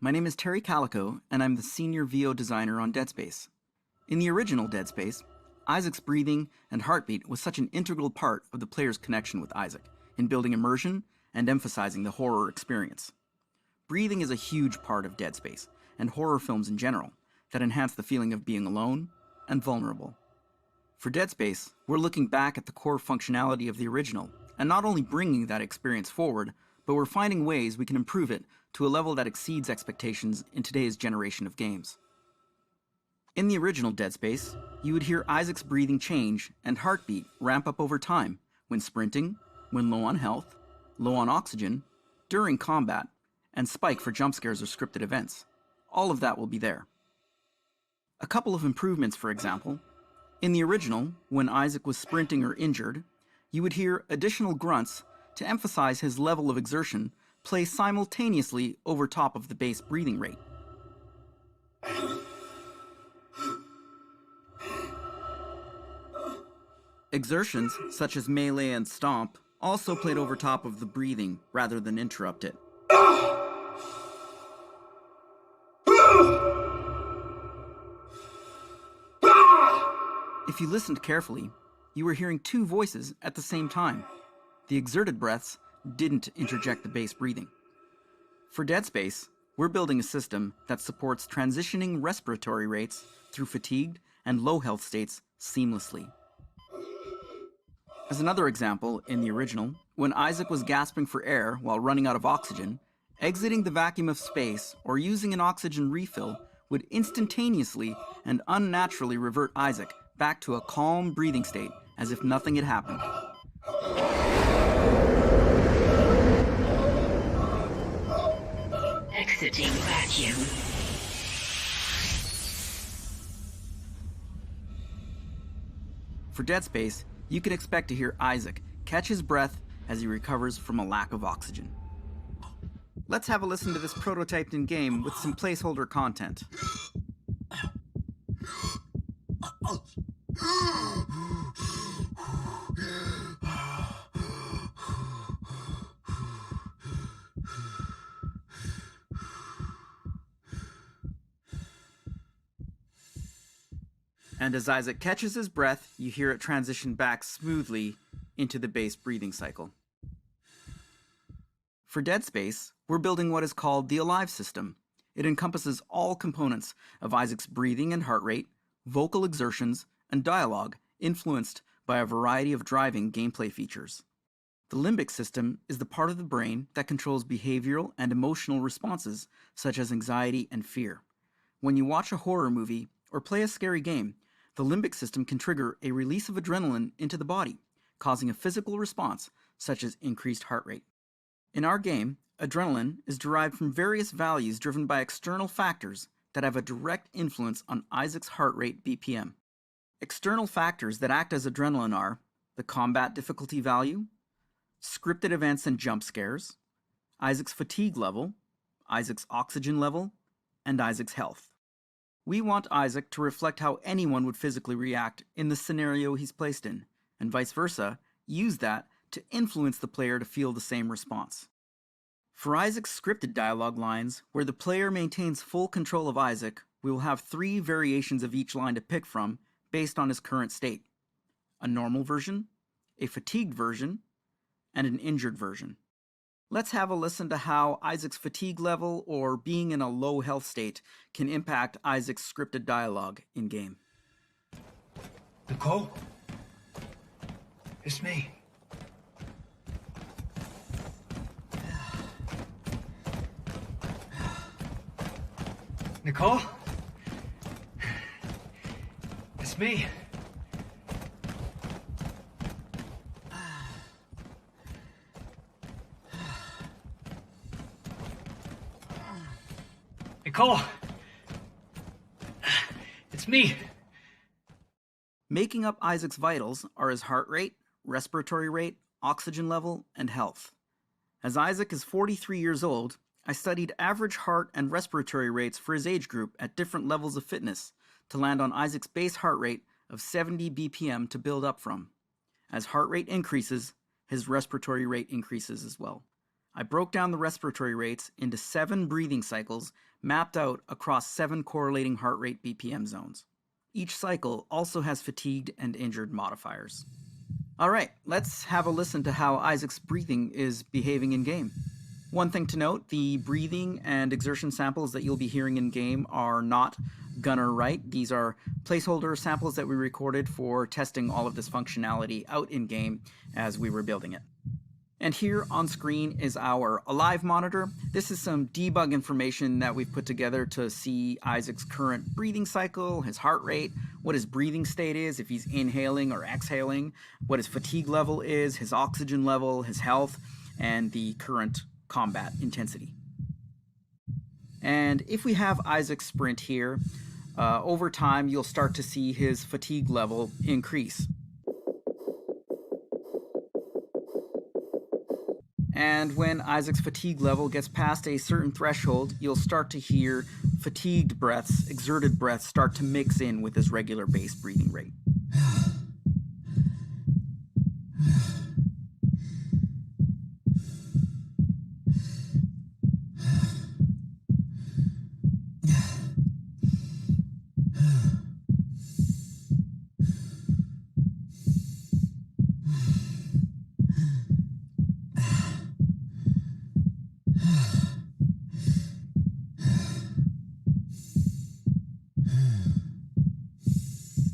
my name is Terry Calico, and I'm the senior VO designer on Dead Space. In the original Dead Space, Isaac's breathing and heartbeat was such an integral part of the player's connection with Isaac, in building immersion and emphasizing the horror experience. Breathing is a huge part of Dead Space, and horror films in general, that enhance the feeling of being alone and vulnerable. For Dead Space, we're looking back at the core functionality of the original, and not only bringing that experience forward, but we're finding ways we can improve it to a level that exceeds expectations in today's generation of games. In the original Dead Space, you would hear Isaac's breathing change and heartbeat ramp up over time when sprinting, when low on health, low on oxygen, during combat, and spike for jump scares or scripted events. All of that will be there. A couple of improvements, for example. In the original, when Isaac was sprinting or injured, you would hear additional grunts to emphasize his level of exertion play simultaneously over top of the base breathing rate. Exertions, such as melee and stomp, also played over top of the breathing rather than interrupt it. If you listened carefully, you were hearing two voices at the same time. The exerted breaths didn't interject the base breathing. For Dead Space, we're building a system that supports transitioning respiratory rates through fatigued and low health states seamlessly. As another example, in the original, when Isaac was gasping for air while running out of oxygen, exiting the vacuum of space or using an oxygen refill would instantaneously and unnaturally revert Isaac back to a calm breathing state as if nothing had happened. Exiting vacuum. For Dead Space, you can expect to hear Isaac catch his breath as he recovers from a lack of oxygen. Let's have a listen to this prototyped in game with some placeholder content. And as Isaac catches his breath, you hear it transition back smoothly into the base breathing cycle. For Dead Space, we're building what is called the Alive system. It encompasses all components of Isaac's breathing and heart rate, vocal exertions, and dialogue influenced by a variety of driving gameplay features. The limbic system is the part of the brain that controls behavioral and emotional responses such as anxiety and fear. When you watch a horror movie or play a scary game, the limbic system can trigger a release of adrenaline into the body, causing a physical response such as increased heart rate. In our game, adrenaline is derived from various values driven by external factors that have a direct influence on Isaac's heart rate BPM. External factors that act as adrenaline are the combat difficulty value, scripted events and jump scares, Isaac's fatigue level, Isaac's oxygen level, and Isaac's health. We want Isaac to reflect how anyone would physically react in the scenario he's placed in, and vice versa, use that to influence the player to feel the same response. For Isaac's scripted dialogue lines, where the player maintains full control of Isaac, we will have 3 variations of each line to pick from based on his current state: a normal version, a fatigued version, and an injured version. Let's have a listen to how Isaac's fatigue level or being in a low health state can impact Isaac's scripted dialogue in-game. Nicole? It's me. Nicole? It's me. Nicole! It's me! Making up Isaac's vitals are his heart rate, respiratory rate, oxygen level, and health. As Isaac is 43 years old, I studied average heart and respiratory rates for his age group at different levels of fitness to land on Isaac's base heart rate of 70 BPM to build up from. As heart rate increases, his respiratory rate increases as well. I broke down the respiratory rates into 7 breathing cycles mapped out across 7 correlating heart rate BPM zones. Each cycle also has fatigued and injured modifiers. Alright, let's have a listen to how Isaac's breathing is behaving in-game. One thing to note, the breathing and exertion samples that you'll be hearing in-game are not gunner right. These are placeholder samples that we recorded for testing all of this functionality out in-game as we were building it. And here on screen is our Alive monitor. This is some debug information that we've put together to see Isaac's current breathing cycle, his heart rate, what his breathing state is, if he's inhaling or exhaling, what his fatigue level is, his oxygen level, his health, and the current combat intensity. And if we have Isaac's sprint here, over time you'll start to see his fatigue level increase. And when Isaac's fatigue level gets past a certain threshold, you'll start to hear fatigued breaths, exerted breaths start to mix in with his regular base breathing rate.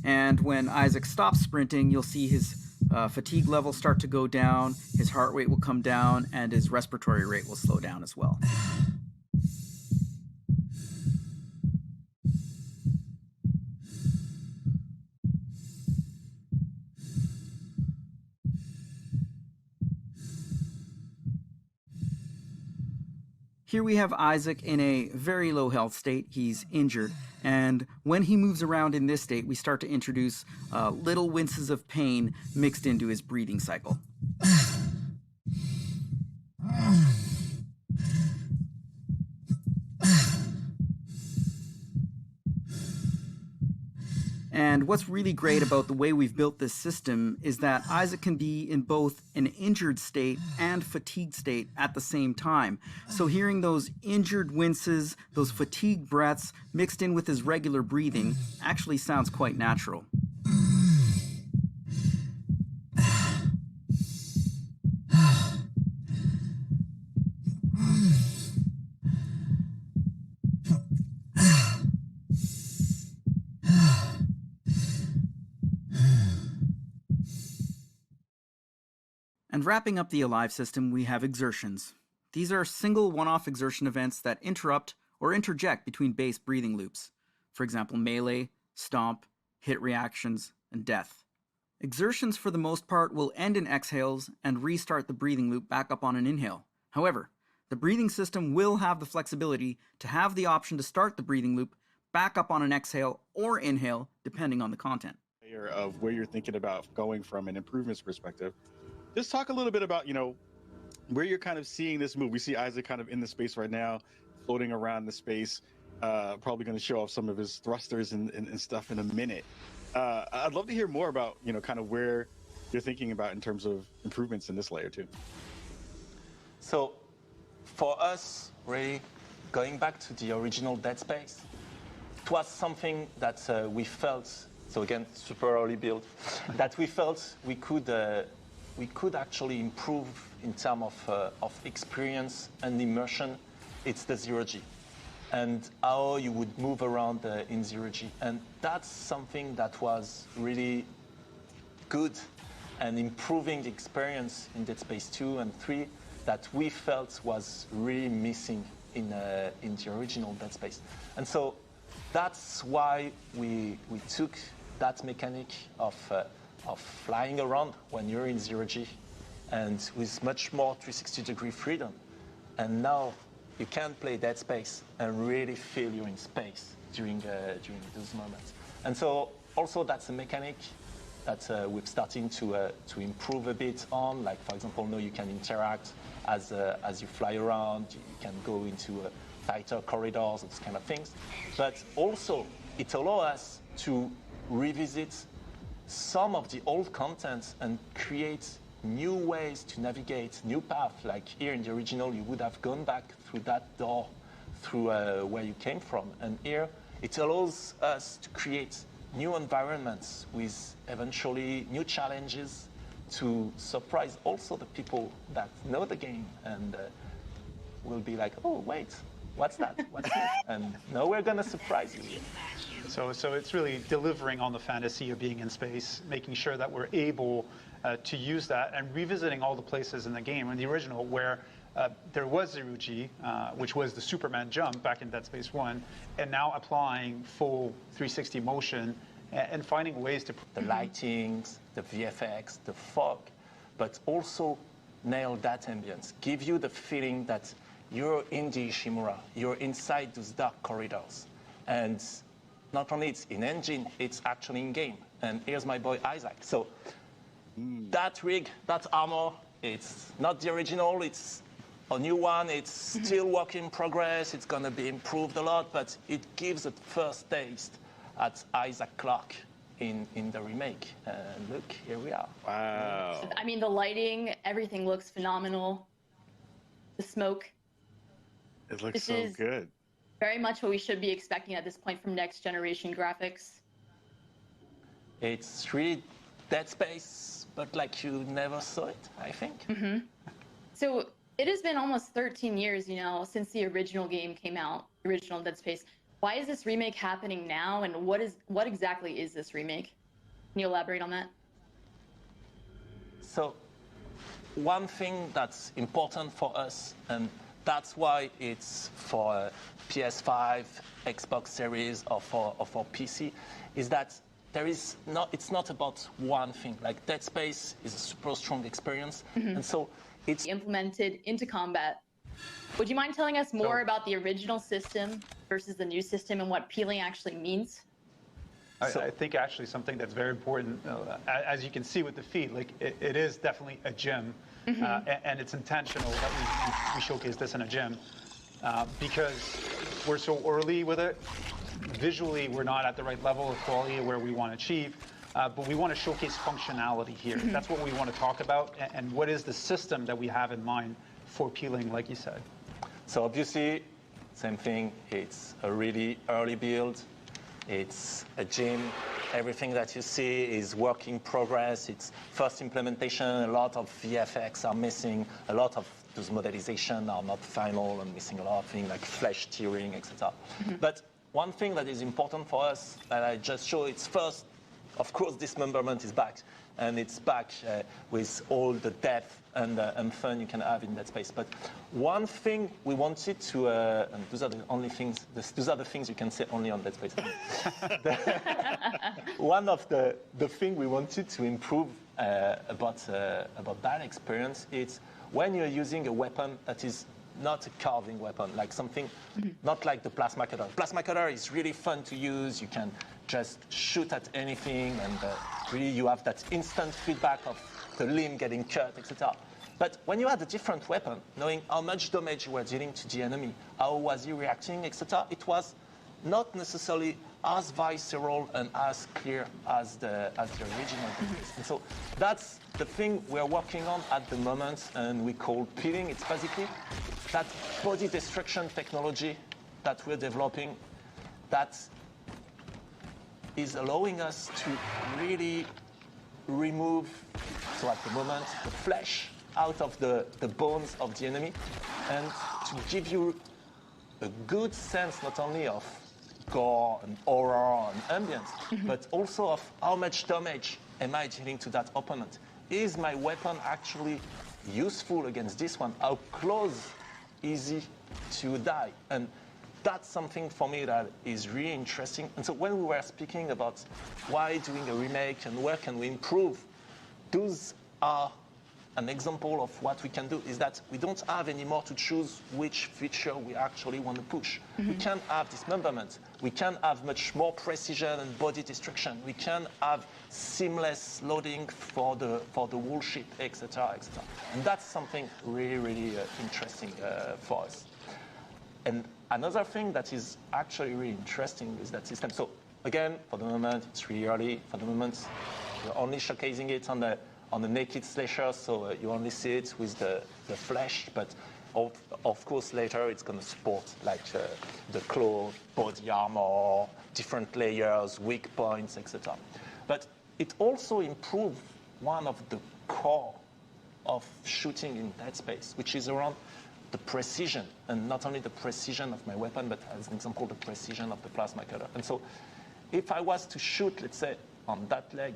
And when Isaac stops sprinting, you'll see his fatigue level start to go down, his heart rate will come down, and his respiratory rate will slow down as well. Here we have Isaac in a very low health state. He's injured. And when he moves around in this state, we start to introduce little winces of pain mixed into his breathing cycle. And what's really great about the way we've built this system is that Isaac can be in both an injured state and fatigued state at the same time. So hearing those injured winces, those fatigued breaths mixed in with his regular breathing actually sounds quite natural. And wrapping up the Alive system, we have exertions. These are single one-off exertion events that interrupt or interject between base breathing loops. For example, melee, stomp, hit reactions, and death. Exertions for the most part will end in exhales and restart the breathing loop back up on an inhale. However, the breathing system will have the flexibility to have the option to start the breathing loop back up on an exhale or inhale, depending on the content. Of where you're thinking about going from an improvements perspective. Just talk a little bit about, where you're kind of seeing this move. We see Isaac kind of in the space right now, floating around the space, probably going to show off some of his thrusters and stuff in a minute. I'd love to hear more about, kind of where you're thinking about in terms of improvements in this layer too. So for us, really, going back to the original Dead Space, it was something that we felt, so again, super early build, that we felt we could actually improve in terms of experience and immersion. It's the zero-G and how you would move around in zero-G. And that's something that was really good and improving the experience in Dead Space 2 and 3 that we felt was really missing in the original Dead Space. And so that's why we took that mechanic of flying around when you're in zero-G and with much more 360-degree freedom. And now you can play Dead Space and really feel you're in space during those moments. And so also that's a mechanic that we're starting to improve a bit on. Like, for example, now you can interact as you fly around. You can go into tighter corridors, those kind of things. But also it allows us to revisit some of the old content and create new ways to navigate, new paths. Like here in the original, you would have gone back through that door, through where you came from. And here, it allows us to create new environments with eventually new challenges to surprise also the people that know the game and will be like, oh, wait, what's that? What's this? And no, we're going to surprise you. So it's really delivering on the fantasy of being in space, making sure that we're able to use that and revisiting all the places in the game. In the original, where there was Zeruji, which was the Superman jump back in Dead Space 1, and now applying full 360 motion and finding ways to... The lightings, the VFX, the fog, but also nail that ambience. Give you the feeling that you're in the Ishimura, you're inside those dark corridors. And not only it's in engine, it's actually in game. And here's my boy Isaac. So that rig, that armor, it's not the original, it's a new one, it's still work in progress, it's gonna be improved a lot, but it gives a first taste at Isaac Clarke in the remake. And look, here we are. Wow. I mean, the lighting, everything looks phenomenal. The smoke. It looks This so is- good. Very much what we should be expecting at this point from next generation graphics. It's really Dead Space, but like you never saw it, I think. So it has been almost 13 years, you know, since the original game came out, the original Dead Space. Why is this remake happening now, and what exactly is this remake? Can you elaborate on that? So one thing that's important for us, and that's why it's for PS5, Xbox Series, or for PC, is that it's not about one thing. Like Dead Space is a super strong experience, and so it's Implemented into combat. Would you mind telling us more about the original system versus the new system and what peeling actually means? I think actually something that's very important, as you can see with the feed, like it is definitely a gym, and it's intentional that we showcase this in a gym because we're so early with it. Visually, we're not at the right level of quality where we want to achieve, but we want to showcase functionality here. That's what we want to talk about, and what is the system that we have in mind for peeling, like you said. So obviously, same thing, it's a really early build. It's a gym. Everything that you see is work in progress. It's first implementation. A lot of VFX are missing. A lot of those modelizations are not final and missing a lot of things like flesh tearing, etc. But one thing that is important for us that I just show, it's first, of course, dismemberment is back. And it's back with all the depth and fun you can have in that space. But one thing we wanted to, and those are the only things, those are the things you can say only on Dead Space. One of the thing we wanted to improve about that experience is when you're using a weapon that is not a carving weapon, like something, not like the plasma cutter. Plasma cutter is really fun to use. You can just shoot at anything, and really you have that instant feedback of the limb getting cut, etc. But when you had a different weapon, knowing how much damage you were dealing to the enemy, how was he reacting, etc., it was not necessarily as visceral and as clear as the original. And so that's the thing we're working on at the moment, and we call peeling. It's basically that body destruction technology that we're developing that is allowing us to really remove, so at the moment, the flesh out of the bones of the enemy, and to give you a good sense not only of gore and horror and ambience, but also of how much damage am I dealing to that opponent. Is my weapon actually useful against this one? How close is he to die? And that's something for me that is really interesting. And so when we were speaking about why doing a remake and where can we improve, those are an example of what we can do, is that we don't have anymore to choose which feature we actually want to push. We can have dismemberment. We can have much more precision and body destruction. We can have seamless loading for the whole ship, etc., etc. And that's something really, really interesting for us. And another thing that is actually really interesting is that system. So again, for the moment, it's really early. For the moment, we're only showcasing it on on a naked slasher, so you only see it with the flesh, but of course later it's going to support like the claw, body armor, different layers, weak points, etc. But it also improved one of the core of shooting in Dead Space, which is around the precision, and not only the precision of my weapon, but as an example, the precision of the plasma cutter. And so if I was to shoot, let's say, on that leg,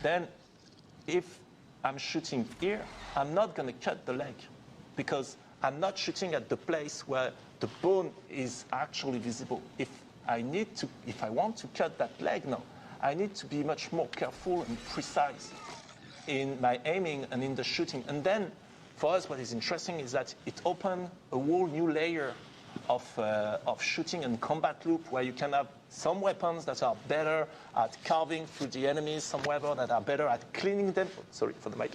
then if I'm shooting here, I'm not going to cut the leg, because I'm not shooting at the place where the bone is actually visible. If I want to cut that leg now, I need to be much more careful and precise in my aiming and in the shooting. And then for us, what is interesting is that it opened a whole new layer of shooting and combat loop, where you can have some weapons that are better at carving through the enemies, some weapons that are better at cleaning them. Sorry for the mic.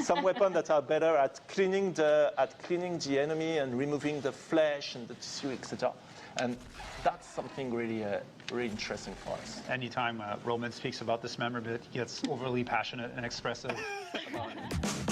Some weapons that are better at cleaning the enemy and removing the flesh and the tissue, etc. And that's something really really interesting for us. Anytime Roman speaks about this member bit, he gets overly passionate and expressive about it.